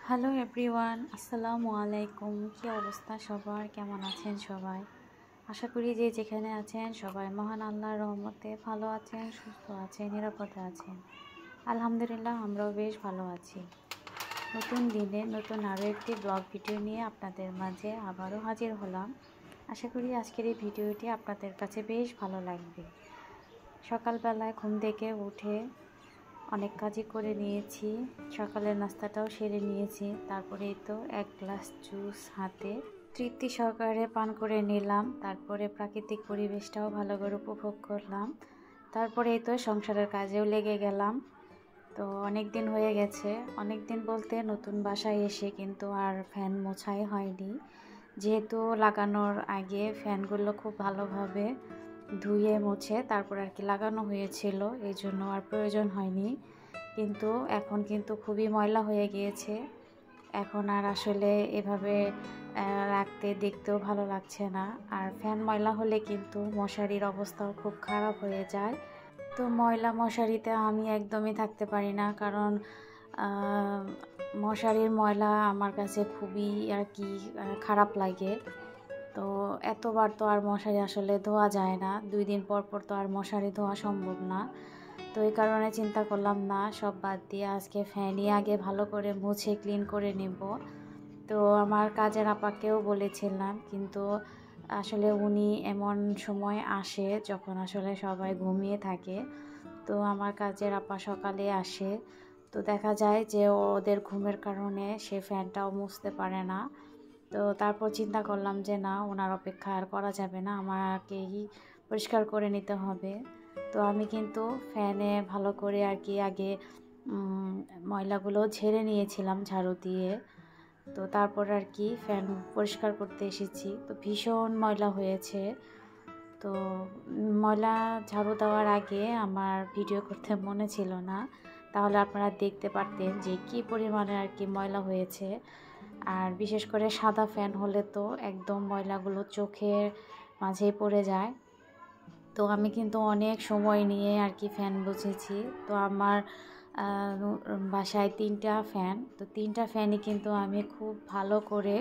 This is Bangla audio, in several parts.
হ্যালো এভরিওয়ান, আসসালামু আলাইকুম। কী অবস্থা সবার, কেমন আছেন সবাই? আশা করি যে যেখানে আছেন সবাই মহান আল্লাহর রহমতে ভালো আছেন, সুস্থ আছেন, নিরাপদে আছেন। আলহামদুলিল্লাহ, আমরাও বেশ ভালো আছি। নতুন দিনে নতুন আরও একটি ব্লগ ভিডিও নিয়ে আপনাদের মাঝে আবারও হাজির হলাম। আশা করি আজকের এই ভিডিওটি আপনাদের কাছে বেশ ভালো লাগবে। সকালবেলায় ঘুম থেকে উঠে অনেক কাজই করে নিয়েছি, সকালের নাস্তাটাও সেরে নিয়েছি। তারপরে তো এক গ্লাস জুস হাতে তৃপ্তি সহকারে পান করে নিলাম। তারপরে প্রাকৃতিক পরিবেশটাও ভালো করে উপভোগ করলাম। তারপরে তো সংসারের কাজেও লেগে গেলাম। তো অনেক দিন হয়ে গেছে, অনেক দিন বলতে নতুন বাসায় এসে কিন্তু আর ফ্যান মোছাই হয়নি। যেহেতু লাগানোর আগে ফ্যানগুলো খুব ভালোভাবে ধুয়ে মুছে তারপর আর কি লাগানো হয়েছিল, এই জন্য আর প্রয়োজন হয়নি। কিন্তু এখন কিন্তু খুবই ময়লা হয়ে গিয়েছে। এখন আর আসলে এভাবে রাখতে দেখতেও ভালো লাগছে না। আর ফ্যান ময়লা হলে কিন্তু মশারির অবস্থাও খুব খারাপ হয়ে যায়। তো ময়লা মশারিতে আমি একদমই থাকতে পারি না, কারণ মশারির ময়লা আমার কাছে খুবই আর কি খারাপ লাগে। তো এতবার তো আর মশারি আসলে ধোয়া যায় না, 2 দিন পর পর তো আর মশারি ধোয়া সম্ভব না। তো এই কারণে চিন্তা করলাম না, সব বাদ দিয়ে আজকে ফ্যানই আগে ভালো করে মুছে ক্লিন করে নেব। তো আমার কাজের আপাকেও বলেছিলাম, কিন্তু আসলে উনি এমন সময় আসে যখন আসলে সবাই ঘুমিয়ে থাকে। তো আমার কাজের আপা সকালে আসে, তো দেখা যায় যে ওদের ঘুমের কারণে সে ফ্যানটাও মুছতে পারে না। তো তারপর চিন্তা করলাম যে না, ওনার অপেক্ষা আর করা যাবে না, আমাকেই পরিষ্কার করে নিতে হবে। তো আমি কিন্তু ফ্যানে ভালো করে আর কি আগে ময়লাগুলো ঝেড়ে নিয়েছিলাম ঝাড়ু দিয়ে। তো তারপর আর কি ফ্যান পরিষ্কার করতে এসেছি, তো ভীষণ ময়লা হয়েছে। তো ময়লা ঝাড়ু দেওয়ার আগে আমার ভিডিও করতে মনে ছিল না, তাহলে আপনারা দেখতে পারতেন যে কী পরিমাণে আর কি ময়লা হয়েছে। আর বিশেষ করে সাদা ফ্যান হলে তো একদম ময়লাগুলো চোখের মাঝেই পড়ে যায়। তো আমি কিন্তু অনেক সময় নিয়ে আর কি ফ্যান বুঝেছি। তো আমার বাসায় 3টা ফ্যান, তো 3টা ফ্যানই কিন্তু আমি খুব ভালো করে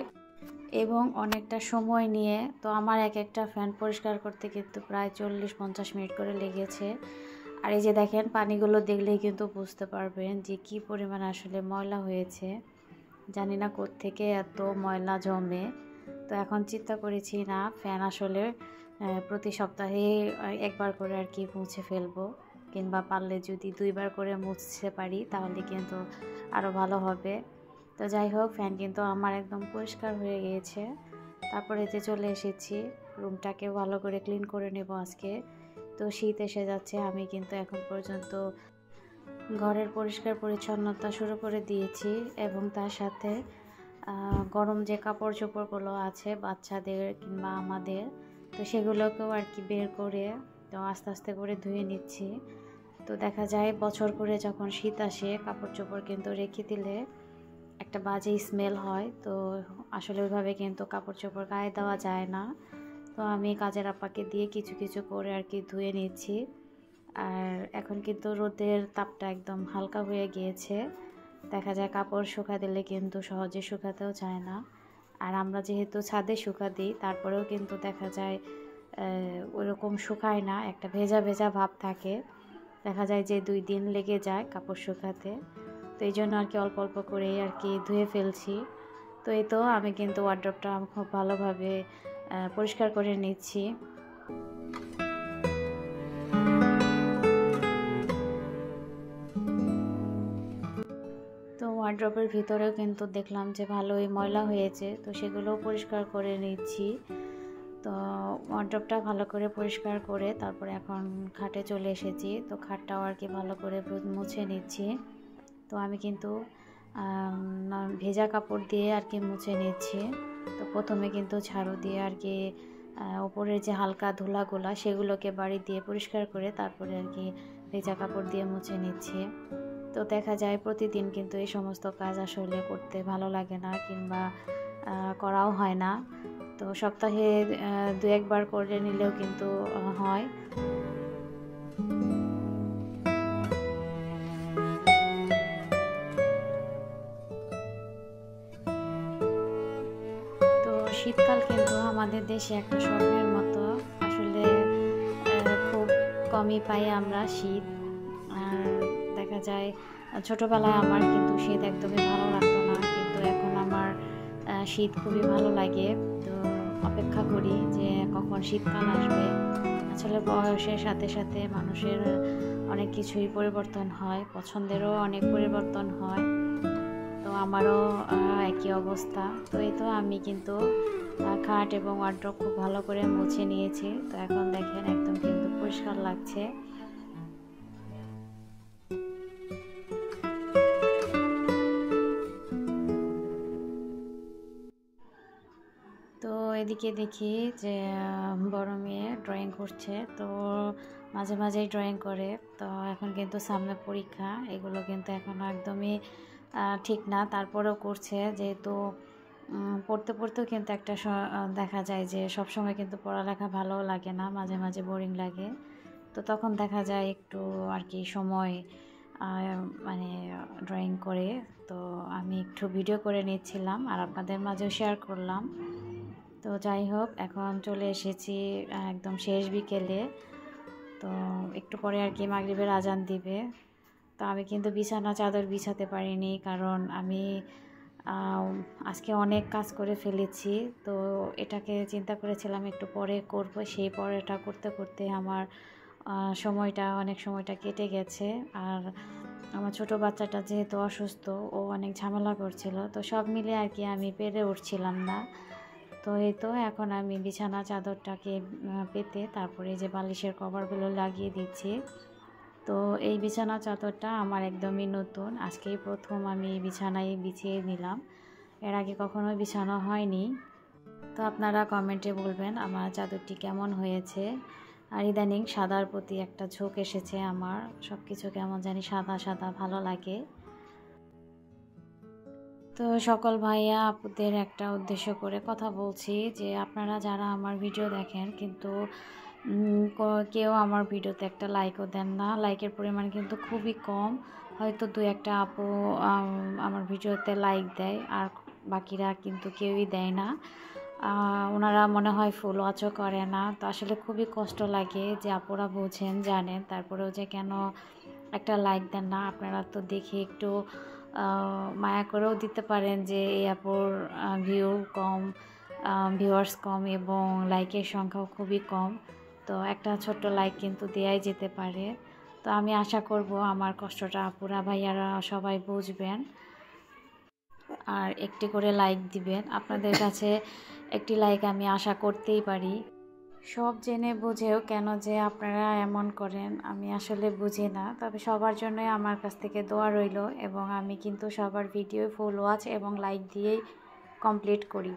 এবং অনেকটা সময় নিয়ে, তো আমার একটা ফ্যান পরিষ্কার করতে কিন্তু প্রায় 40-50 মিনিট করে লেগেছে। আর এই যে দেখেন, পানিগুলো দেখলেই কিন্তু বুঝতে পারবেন যে কী পরিমাণ আসলে ময়লা হয়েছে। জানি না কোত্থেকে এত ময়লা জমে। তো এখন চিন্তা করেছি না, ফ্যান আসলে প্রতি সপ্তাহে একবার করে আর কি মুছে ফেলবো, কিংবা পারলে যদি 2বার করে মুছতে পারি তাহলে কিন্তু আরও ভালো হবে। তো যাই হোক, ফ্যান কিন্তু আমার একদম পরিষ্কার হয়ে গিয়েছে। তারপরে যে চলে এসেছি, রুমটাকে ভালো করে ক্লিন করে নেব আজকে। তো শীত এসে যাচ্ছে, আমি কিন্তু এখন পর্যন্ত ঘরের পরিষ্কার পরিচ্ছন্নতা শুরু করে দিয়েছি, এবং তার সাথে গরম যে কাপড় চোপড়গুলো আছে বাচ্চাদের কিংবা আমাদের, তো সেগুলোকেও আর কি বের করে তো আস্তে আস্তে করে ধুয়ে নিচ্ছি। তো দেখা যায় বছর করে যখন শীত আসে কাপড় চোপড় কিন্তু রেখে দিলে একটা বাজে স্মেল হয়। তো আসলে ওইভাবে কিন্তু কাপড় চোপড় গায়ে দেওয়া যায় না। তো আমি কাজের আপাকে দিয়ে কিছু কিছু করে আর কি ধুয়ে নিচ্ছি। আর এখন কিন্তু রোদের তাপটা একদম হালকা হয়ে গিয়েছে, দেখা যায় কাপড় শুকা দিলে কিন্তু সহজে শুকাতেও চায় না। আর আমরা যেহেতু ছাদে শুকা দিই, তারপরেও কিন্তু দেখা যায় ওইরকম শুকায় না, একটা ভেজা ভেজা ভাব থাকে। দেখা যায় যে 2 দিন লেগে যায় কাপড় শুকাতে। তো এই জন্য আর কি অল্প অল্প করে আর কি ধুয়ে ফেলছি। তো এই তো আমি কিন্তু ওয়ার্ড্রপটা খুব ভালোভাবে পরিষ্কার করে নিচ্ছি। তো ওয়ার্ড্রপের ভিতরেও কিন্তু দেখলাম যে ভালোই ময়লা হয়েছে, তো সেগুলোও পরিষ্কার করে নিচ্ছি। তো ওয়ার্ড্রপটা ভালো করে পরিষ্কার করে তারপরে এখন খাটে চলে এসেছি। তো খাটটাও আর কি ভালো করে মুছে নিচ্ছি। তো আমি কিন্তু ভেজা কাপড় দিয়ে আর কি মুছে নিচ্ছি। তো প্রথমে কিন্তু ঝাড়ু দিয়ে আর কি ওপরের যে হালকা ধুলাগুলা সেগুলোকে বাড়ি দিয়ে পরিষ্কার করে তারপরে আর কি ভেজা কাপড় দিয়ে মুছে নিচ্ছি। তো দেখা যায় প্রতিদিন কিন্তু এই সমস্ত কাজ আসলে করতে ভালো লাগে না, কিংবা করাও হয় না। তো সপ্তাহে 2-1 বার করে নিলেও কিন্তু হয়। শীতকাল কিন্তু আমাদের দেশে একটা স্বপ্নের মতো। আসলে খুব কমই পাই আমরা শীত। আর দেখা যায় ছোটোবেলায় আমার কিন্তু শীত একদমই ভালো লাগতো না, কিন্তু এখন আমার শীত খুবই ভালো লাগে। তো অপেক্ষা করি যে কখন শীতকাল আসবে। আসলে বয়সের সাথে সাথে মানুষের অনেক কিছুই পরিবর্তন হয়, পছন্দেরও অনেক পরিবর্তন হয়। তো আমারও একই অবস্থা। তো এই তো আমি কিন্তু খাট এবং ওয়ার্ড্রোব খুব ভালো করে মুছে নিয়েছি। তো এখন দেখেন একদম কিন্তু পরিষ্কার লাগছে। তো এদিকে দেখি যে বড় মেয়ে ড্রয়িং করছে, তো মাঝে মাঝেই ড্রয়িং করে। তো এখন কিন্তু সামনে পরীক্ষা, এগুলো কিন্তু এখন একদমই ঠিক না, তারপরেও করছে। যেহেতু পড়তে পড়তেও কিন্তু একটা দেখা যায় যে সব সময় কিন্তু পড়ালেখা ভালো লাগে না, মাঝে মাঝে বোরিং লাগে। তো তখন দেখা যায় একটু আর কি সময় মানে ড্রয়িং করে। তো আমি একটু ভিডিও করে নিচ্ছিলাম আর আপনাদের মাঝেও শেয়ার করলাম। তো যাই হোক, এখন চলে এসেছি একদম শেষ বিকেলে। তো একটু পরে আর কি মাগরিবের আজান দিবে। তো আমি কিন্তু বিছানা চাদর বিছাতে পারিনি, কারণ আমি আজকে অনেক কাজ করে ফেলেছি। তো এটাকে চিন্তা করেছিলাম একটু পরে করব, সেই পরেটা করতে করতে আমার অনেক সময়টা কেটে গেছে। আর আমার ছোট বাচ্চাটা যেহেতু অসুস্থ, ও অনেক ঝামেলা করছিল, তো সব মিলে আর কি আমি পেরে উঠছিলাম না। তো এই তো এখন আমি বিছানা চাদরটাকে পেতে তারপরে যে বালিশের কভারগুলো লাগিয়ে দিচ্ছি। তো এই বিছানা চাদরটা আমার একদমই নতুন, আজকেই প্রথম আমি বিছানায় বিছিয়ে নিলাম, এর আগে কখনো বিছানো হয়নি। তো আপনারা কমেন্টে বলবেন আমার চাদরটি কেমন হয়েছে। আর ইদানিং সাদার প্রতি একটা ঝোঁক এসেছে আমার, সব কিছু কেমন জানি সাদা সাদা ভালো লাগে। তো সকল ভাইয়া আপুদের একটা উদ্দেশ্য করে কথা বলছি যে আপনারা যারা আমার ভিডিও দেখেন কিন্তু কেউ আমার ভিডিওতে একটা লাইকও দেন না, লাইকের পরিমাণ কিন্তু খুবই কম। হয়তো দু একটা আপু আমার ভিডিওতে লাইক দেয়, আর বাকিরা কিন্তু কেউই দেয় না। ওনারা মনে হয় ফুল ওয়াচও করে না। তো আসলে খুবই কষ্ট লাগে যে আপুরা বোঝেন জানেন, তারপরেও যে কেন একটা লাইক দেন না। আপনারা তো দেখে একটু মায়া করেও দিতে পারেন যে এই আপুর ভিউয়ার্স কম এবং লাইকের সংখ্যাও খুবই কম। তো একটা ছোট্ট লাইক কিন্তু দেয়াই যেতে পারে। তো আমি আশা করব আমার কষ্টটা আপুরা ভাইয়ারা সবাই বুঝবেন আর একটি করে লাইক দিবেন। আপনাদের কাছে একটি লাইক আমি আশা করতেই পারি। সব জেনে বুঝেও কেন যে আপনারা এমন করেন আমি আসলে বুঝি না। তবে সবার জন্যই আমার কাছ থেকে দোয়া রইল, এবং আমি কিন্তু সবার ভিডিও ফুল ওয়াচ এবং লাইক দিয়েই কমপ্লিট করি।